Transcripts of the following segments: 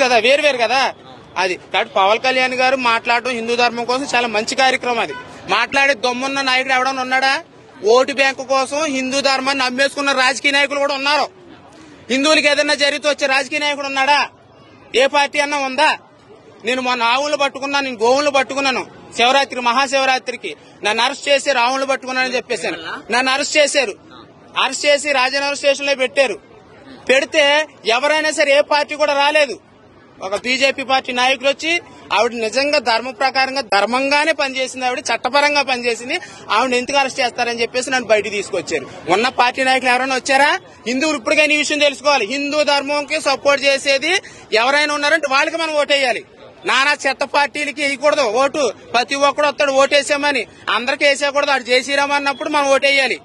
కదా, వేరు కదా అది. కాబట్టి పవన్ కళ్యాణ్ గారు మాట్లాడడం హిందూ ధర్మం కోసం చాలా మంచి కార్యక్రమం. అది మాట్లాడే దమ్మున్న నాయకుడు ఎవడన్నా ఉన్నాడా? ఓటు బ్యాంకు కోసం హిందూ ధర్మాన్ని అమ్మేసుకున్న రాజకీయ నాయకులు కూడా ఉన్నారు. హిందువులకి ఏదైనా జరిగితే వచ్చే రాజకీయ నాయకుడు ఉన్నాడా? ఏ పార్టీ అన్నా ఉందా? నేను మొన్న ఆవులు పట్టుకున్నాను, నేను గోవులు పట్టుకున్నాను శివరాత్రి మహాశివరాత్రికి. నన్ను అరెస్ట్ చేసి ఆవులు పట్టుకున్నానని చెప్పేశాను. నన్ను అరెస్ట్ చేశారు. అరెస్ట్ చేసి రాజనగర్ స్టేషన్ లో పెట్టారు. పెడితే ఎవరైనా సరే ఏ పార్టీ కూడా రాలేదు. ఒక బీజేపీ పార్టీ నాయకులు వచ్చి ఆవిడ నిజంగా ధర్మ ప్రకారంగా ధర్మంగానే పనిచేసింది, ఆవిడ చట్టపరంగా పనిచేసింది, ఆవిడ ఎందుకు అరెస్ట్ చేస్తారని చెప్పేసి నన్ను బయట తీసుకొచ్చారు. ఉన్న పార్టీ నాయకులు ఎవరైనా వచ్చారా? హిందువులు ఇప్పటికైనా ఈ విషయం తెలుసుకోవాలి. హిందూ ధర్మంకి సపోర్ట్ చేసేది ఎవరైనా ఉన్నారంటే వాళ్ళకి మనం ఓటేయాలి. నానా చెత్త పార్టీలకి వేయకూడదు ఓటు. ప్రతి ఒక్కడు వస్తాడు ఓటేసామని, అందరికి వేసేయకూడదు. అటు జయశ్రీరామ్ అన్నప్పుడు మనం ఓటేయాలి.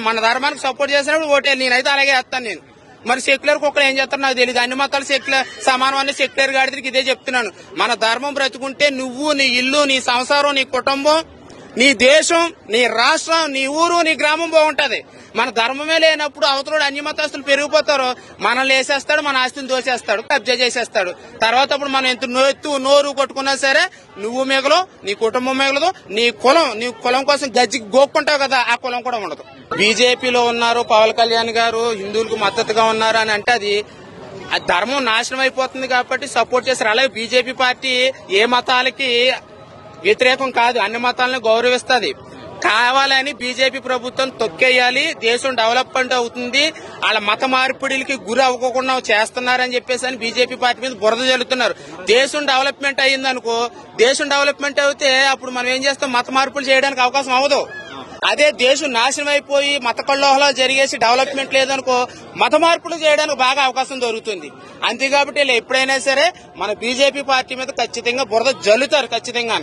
మన ధర్మానికి సపోర్ట్ చేసినప్పుడు ఓటేయాలి. నేనైతే అలాగే వేస్తాను. నేను మరి సెక్యులర్ కుక్కలు ఏం చేస్తారో నాకు తెలియదు. అన్ని మతాలు సెక్యులర్ సమానం అనే సెక్యులర్ గాడికి ఇదే చెప్తున్నాను. మన ధర్మం బ్రతుకుంటే నువ్వు, నీ ఇల్లు, నీ సంసారం, నీ కుటుంబం, నీ దేశం, నీ రాష్ట్రం, నీ ఊరు, నీ గ్రామం బాగుంటది. మన ధర్మమే లేనప్పుడు అవతల అన్ని మతస్థులు పెరిగిపోతారు. మనల్ని వేసేస్తాడు, మన ఆస్తిని దోచేస్తాడు, కబ్జా చేసేస్తాడు. తర్వాత అప్పుడు మనం ఎంత నోరు కొట్టుకున్నా సరే నువ్వు మిగలు, నీ కుటుంబం మిగలదు, నీ కులం కోసం గజ్జికి గోక్కుంటావు కదా, ఆ కులం కూడా ఉండదు. బీజేపీలో ఉన్నారు పవన్ కళ్యాణ్ గారు, హిందువులకు మద్దతుగా ఉన్నారు అని అంటే అది ధర్మం నాశనం అయిపోతుంది కాబట్టి సపోర్ట్ చేస్తారు. అలాగే బీజేపీ పార్టీ ఏ మతాలకి వ్యతిరేకం కాదు, అన్ని మతాలను గౌరవిస్తుంది. కావాలని బీజేపీ ప్రభుత్వం తొక్కేయాలి, దేశం డెవలప్మెంట్ అవుతుంది, వాళ్ళ మత మార్పిడిలకి గురి అవ్వకుండా చేస్తున్నారని చెప్పేసి అని బీజేపీ పార్టీ మీద బురద జల్లుతున్నారు. దేశం డెవలప్మెంట్ అయ్యిందనుకో, దేశం డెవలప్మెంట్ అయితే అప్పుడు మనం ఏం చేస్తాం? మత మార్పులు చేయడానికి అవకాశం అవ్వదు. అదే దేశం నాశనం అయిపోయి మత కల్లోహలాలు జరిగేసి డెవలప్మెంట్ లేదనుకో, మత మార్పులు చేయడానికి బాగా అవకాశం దొరుకుతుంది. అంతే కాబట్టి ఎప్పుడైనా సరే మన బీజేపీ పార్టీ మీద ఖచ్చితంగా బురద జల్లుతారు ఖచ్చితంగా.